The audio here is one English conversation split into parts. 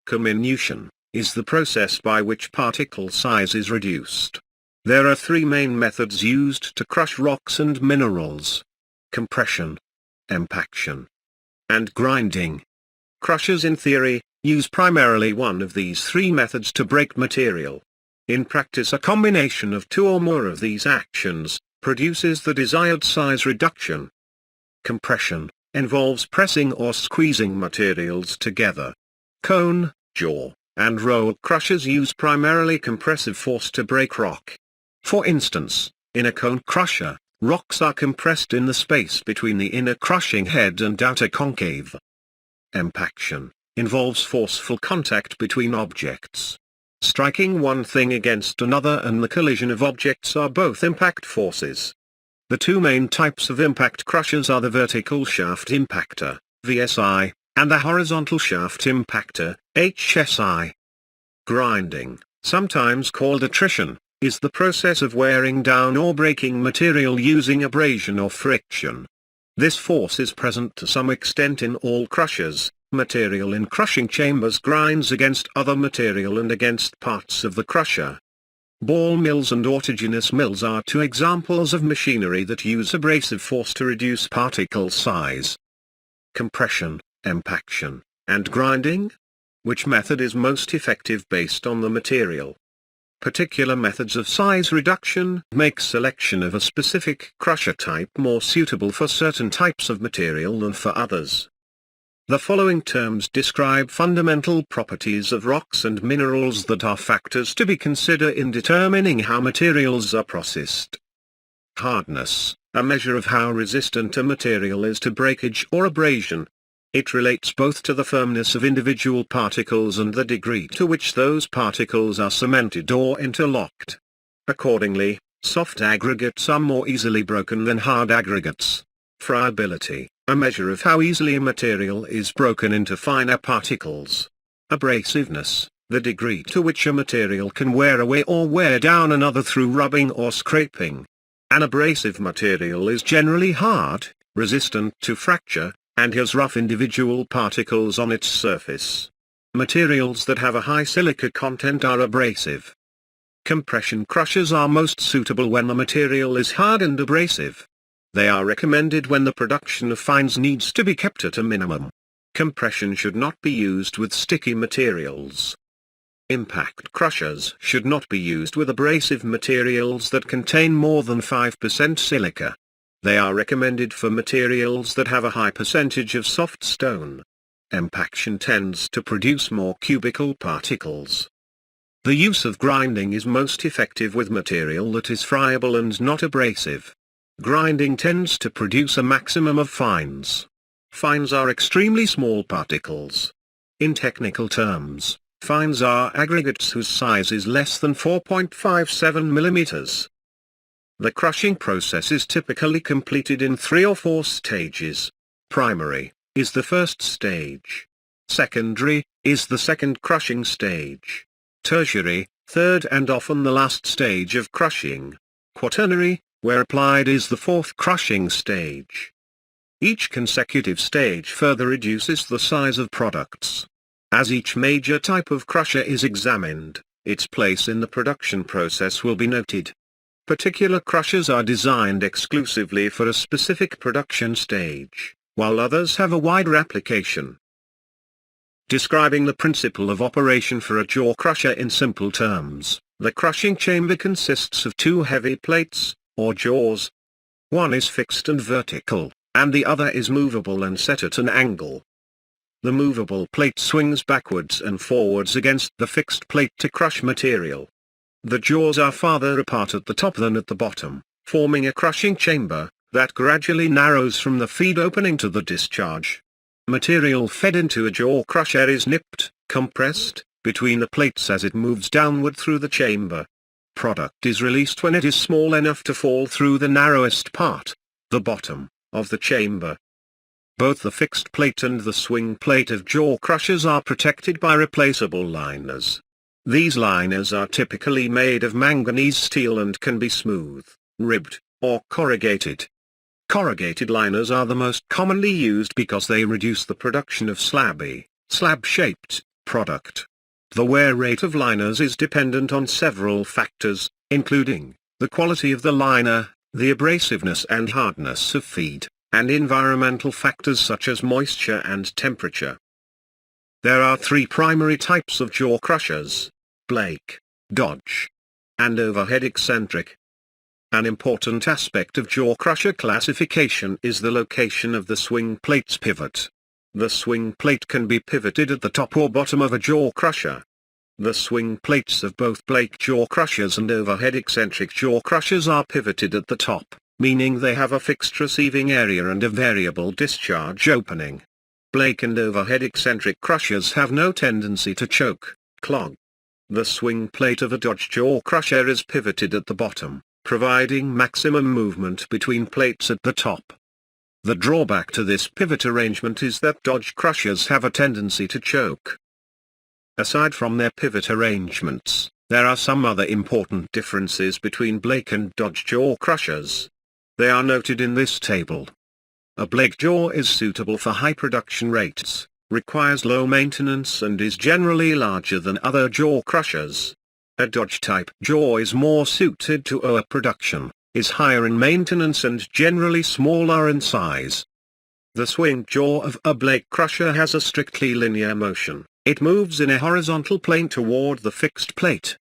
Comminution is the process by which particle size is reduced. There are three main methods used to crush rocks and minerals: compression, impaction, and grinding. Crushers in theory use primarily one of these three methods to break material. In practice, a combination of two or more of these actions produces the desired size reduction. Compression involves pressing or squeezing materials together. Cone, jaw, and roll crushers use primarily compressive force to break rock. For instance, in a cone crusher, rocks are compressed in the space between the inner crushing head and outer concave. Impaction involves forceful contact between objects. Striking one thing against another and the collision of objects are both impact forces. The two main types of impact crushers are the vertical shaft impactor, VSI, and the horizontal shaft impactor, HSI. Grinding, sometimes called attrition, is the process of wearing down or breaking material using abrasion or friction. This force is present to some extent in all crushers. Material in crushing chambers grinds against other material and against parts of the crusher. Ball mills and autogenous mills are two examples of machinery that use abrasive force to reduce particle size. Compression, impaction, and grinding? Which method is most effective based on the material? Particular methods of size reduction make selection of a specific crusher type more suitable for certain types of material than for others. The following terms describe fundamental properties of rocks and minerals that are factors to be considered in determining how materials are processed. Hardness, a measure of how resistant a material is to breakage or abrasion. It relates both to the firmness of individual particles and the degree to which those particles are cemented or interlocked. Accordingly, soft aggregates are more easily broken than hard aggregates. Friability, a measure of how easily a material is broken into finer particles. Abrasiveness, the degree to which a material can wear away or wear down another through rubbing or scraping. An abrasive material is generally hard, resistant to fracture, and has rough individual particles on its surface. Materials that have a high silica content are abrasive. Compression crushers are most suitable when the material is hard and abrasive. They are recommended when the production of fines needs to be kept at a minimum. Compression should not be used with sticky materials. Impact crushers should not be used with abrasive materials that contain more than 5% silica. They are recommended for materials that have a high percentage of soft stone. Impaction tends to produce more cubical particles. The use of grinding is most effective with material that is friable and not abrasive. Grinding tends to produce a maximum of fines. Fines are extremely small particles. In technical terms, fines are aggregates whose size is less than 4.57 millimeters. The crushing process is typically completed in 3 or 4 stages. Primary is the first stage. Secondary is the second crushing stage. Tertiary, third and often the last stage of crushing. Quaternary, where applied, is the fourth crushing stage. Each consecutive stage further reduces the size of products. As each major type of crusher is examined, its place in the production process will be noted. Particular crushers are designed exclusively for a specific production stage, while others have a wider application. Describing the principle of operation for a jaw crusher in simple terms, the crushing chamber consists of two heavy plates, or jaws. One is fixed and vertical, and the other is movable and set at an angle. The movable plate swings backwards and forwards against the fixed plate to crush material. The jaws are farther apart at the top than at the bottom, forming a crushing chamber that gradually narrows from the feed opening to the discharge. Material fed into a jaw crusher is nipped, compressed, between the plates as it moves downward through the chamber. Product is released when it is small enough to fall through the narrowest part, the bottom, of the chamber. Both the fixed plate and the swing plate of jaw crushers are protected by replaceable liners. These liners are typically made of manganese steel and can be smooth, ribbed, or corrugated. Corrugated liners are the most commonly used because they reduce the production of slab-shaped, Product. The wear rate of liners is dependent on several factors, including the quality of the liner, the abrasiveness and hardness of feed, and environmental factors such as moisture and temperature. There are three primary types of jaw crushers: Blake, Dodge, and overhead eccentric. An important aspect of jaw crusher classification is the location of the swing plate's pivot. The swing plate can be pivoted at the top or bottom of a jaw crusher. The swing plates of both Blake jaw crushers and overhead eccentric jaw crushers are pivoted at the top, meaning they have a fixed receiving area and a variable discharge opening. Blake and overhead eccentric crushers have no tendency to choke, clog. The swing plate of a Dodge jaw crusher is pivoted at the bottom, providing maximum movement between plates at the top. The drawback to this pivot arrangement is that Dodge crushers have a tendency to choke. Aside from their pivot arrangements, there are some other important differences between Blake and Dodge jaw crushers. They are noted in this table. A Blake jaw is suitable for high production rates, requires low maintenance and is generally larger than other jaw crushers. A Dodge-type jaw is more suited to overproduction, is higher in maintenance and generally smaller in size. The swing jaw of a Blake crusher has a strictly linear motion. It moves in a horizontal plane toward the fixed plate.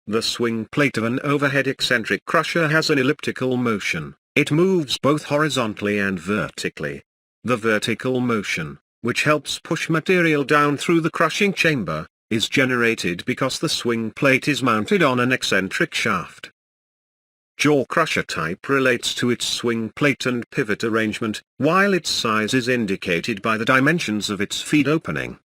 The swing plate of an overhead eccentric crusher has an elliptical motion. It moves both horizontally and vertically. The vertical motion, which helps push material down through the crushing chamber, is generated because the swing plate is mounted on an eccentric shaft. Jaw crusher type relates to its swing plate and pivot arrangement, while its size is indicated by the dimensions of its feed opening.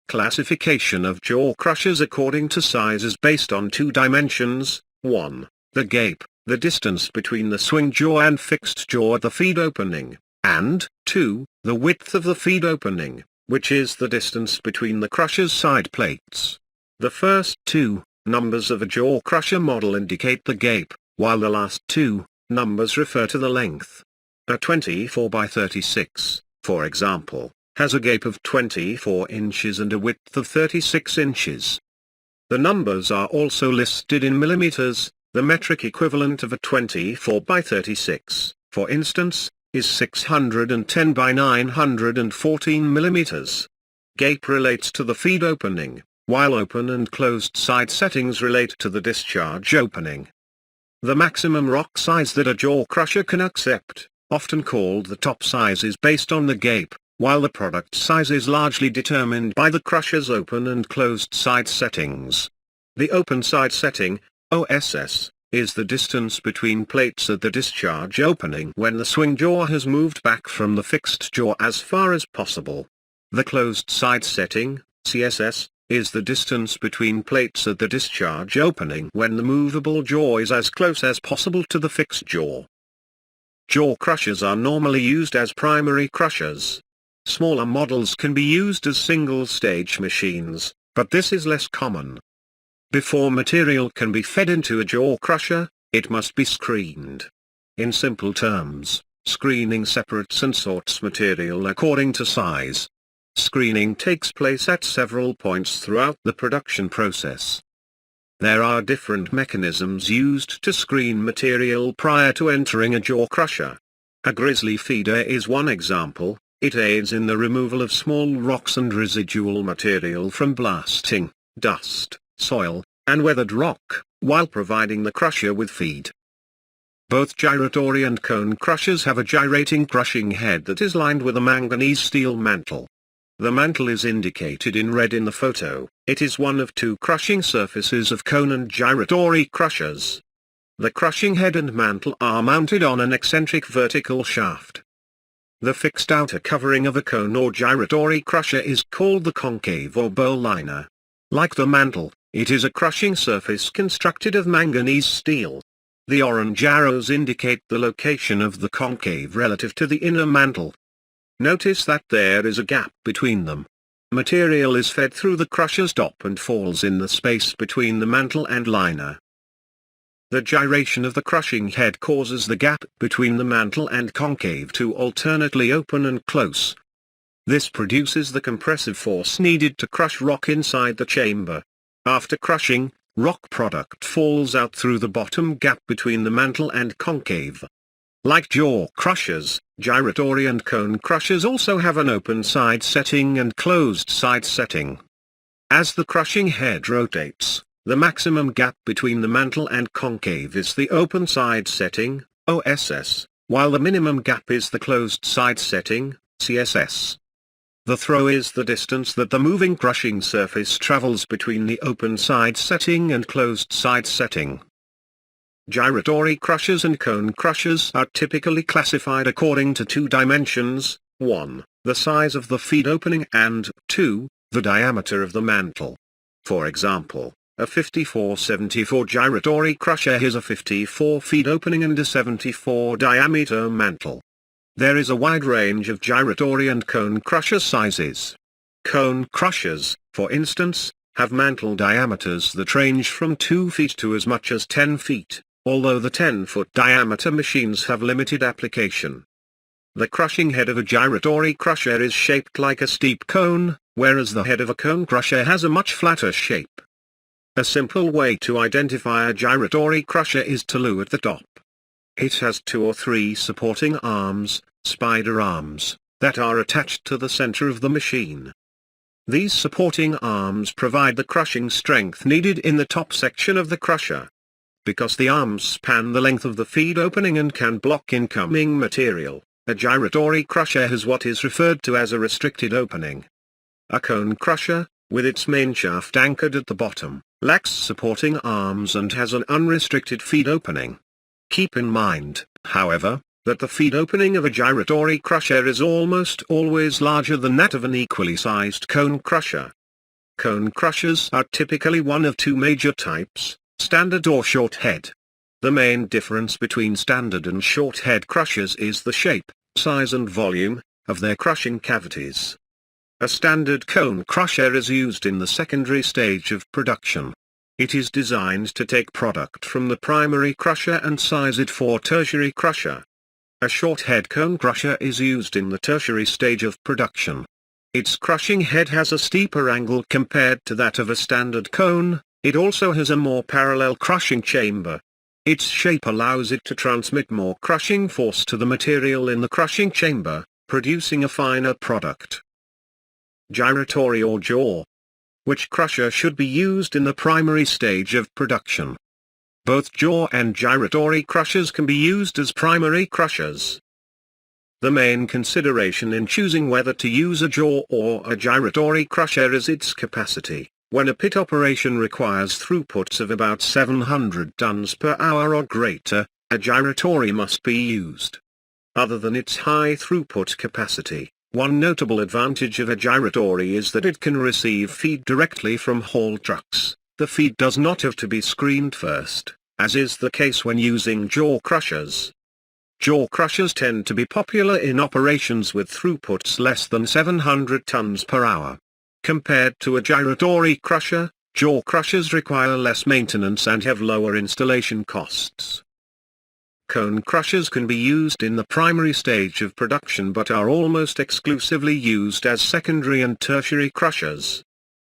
Classification of jaw crushers according to size is based on two dimensions: 1. The gape, the distance between the swing jaw and fixed jaw at the feed opening, and 2. The width of the feed opening, which is the distance between the crusher's side plates. The first two numbers of a jaw crusher model indicate the gape, while the last two numbers refer to the length. A 24 by 36, for example, has a gape of 24 inches and a width of 36 inches. The numbers are also listed in millimeters. The metric equivalent of a 24 by 36, for instance, is 610 by 914 millimeters. Gape relates to the feed opening, while open and closed side settings relate to the discharge opening. The maximum rock size that a jaw crusher can accept, often called the top size, is based on the gape, while the product size is largely determined by the crusher's open and closed side settings. The open side setting, OSS, is the distance between plates at the discharge opening when the swing jaw has moved back from the fixed jaw as far as possible. The closed side setting, CSS, is the distance between plates at the discharge opening when the movable jaw is as close as possible to the fixed jaw. Jaw crushers are normally used as primary crushers. Smaller models can be used as single-stage machines, but this is less common. Before material can be fed into a jaw crusher, it must be screened. In simple terms, screening separates and sorts material according to size. Screening takes place at several points throughout the production process. There are different mechanisms used to screen material prior to entering a jaw crusher. A grizzly feeder is one example. It aids in the removal of small rocks and residual material from blasting, dust, soil, and weathered rock, while providing the crusher with feed. Both gyratory and cone crushers have a gyrating crushing head that is lined with a manganese steel mantle. The mantle is indicated in red in the photo. It is one of two crushing surfaces of cone and gyratory crushers. The crushing head and mantle are mounted on an eccentric vertical shaft. The fixed outer covering of a cone or gyratory crusher is called the concave or bowl liner. Like the mantle, it is a crushing surface constructed of manganese steel. The orange arrows indicate the location of the concave relative to the inner mantle. Notice that there is a gap between them. Material is fed through the crusher's top and falls in the space between the mantle and liner. The gyration of the crushing head causes the gap between the mantle and concave to alternately open and close. This produces the compressive force needed to crush rock inside the chamber. After crushing, rock product falls out through the bottom gap between the mantle and concave. Like jaw crushers, gyratory and cone crushers also have an open side setting and closed side setting. As the crushing head rotates, the maximum gap between the mantle and concave is the open side setting, OSS, while the minimum gap is the closed side setting, CSS. The throw is the distance that the moving crushing surface travels between the open side setting and closed side setting. Gyratory crushers and cone crushers are typically classified according to two dimensions: 1, the size of the feed opening, and 2, the diameter of the mantle. For example, a 54-74 gyratory crusher has a 54 feed opening and a 74 diameter mantle. There is a wide range of gyratory and cone crusher sizes. Cone crushers, for instance, have mantle diameters that range from 2 feet to as much as 10 feet, although the 10-foot diameter machines have limited application. The crushing head of a gyratory crusher is shaped like a steep cone, whereas the head of a cone crusher has a much flatter shape. A simple way to identify a gyratory crusher is to look at the top. It has 2 or 3 supporting arms, spider arms, that are attached to the center of the machine. These supporting arms provide the crushing strength needed in the top section of the crusher. Because the arms span the length of the feed opening and can block incoming material, a gyratory crusher has what is referred to as a restricted opening. A cone crusher, with its main shaft anchored at the bottom, lacks supporting arms and has an unrestricted feed opening. Keep in mind, however, that the feed opening of a gyratory crusher is almost always larger than that of an equally sized cone crusher. Cone crushers are typically one of 2 major types: standard or short head. The main difference between standard and short head crushers is the shape, size and volume of their crushing cavities. A standard cone crusher is used in the secondary stage of production. It is designed to take product from the primary crusher and size it for tertiary crusher. A short head cone crusher is used in the tertiary stage of production. Its crushing head has a steeper angle compared to that of a standard cone. It also has a more parallel crushing chamber. Its shape allows it to transmit more crushing force to the material in the crushing chamber, producing a finer product. Gyratory or jaw. Which crusher should be used in the primary stage of production? Both jaw and gyratory crushers can be used as primary crushers. The main consideration in choosing whether to use a jaw or a gyratory crusher is its capacity. When a pit operation requires throughputs of about 700 tons per hour or greater, a gyratory must be used. Other than its high throughput capacity, one notable advantage of a gyratory is that it can receive feed directly from haul trucks. The feed does not have to be screened first, as is the case when using jaw crushers. Jaw crushers tend to be popular in operations with throughputs less than 700 tons per hour. Compared to a gyratory crusher, jaw crushers require less maintenance and have lower installation costs. Cone crushers can be used in the primary stage of production but are almost exclusively used as secondary and tertiary crushers.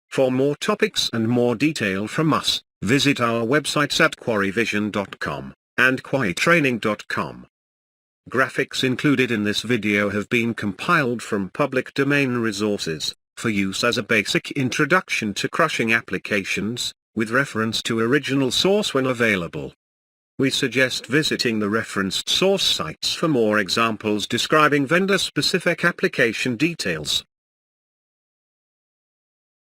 For more topics and more detail from us, visit our websites at quarryvision.com and quarrytraining.com. Graphics included in this video have been compiled from public domain resources, for use as a basic introduction to crushing applications, with reference to original source when available. We suggest visiting the referenced source sites for more examples describing vendor-specific application details.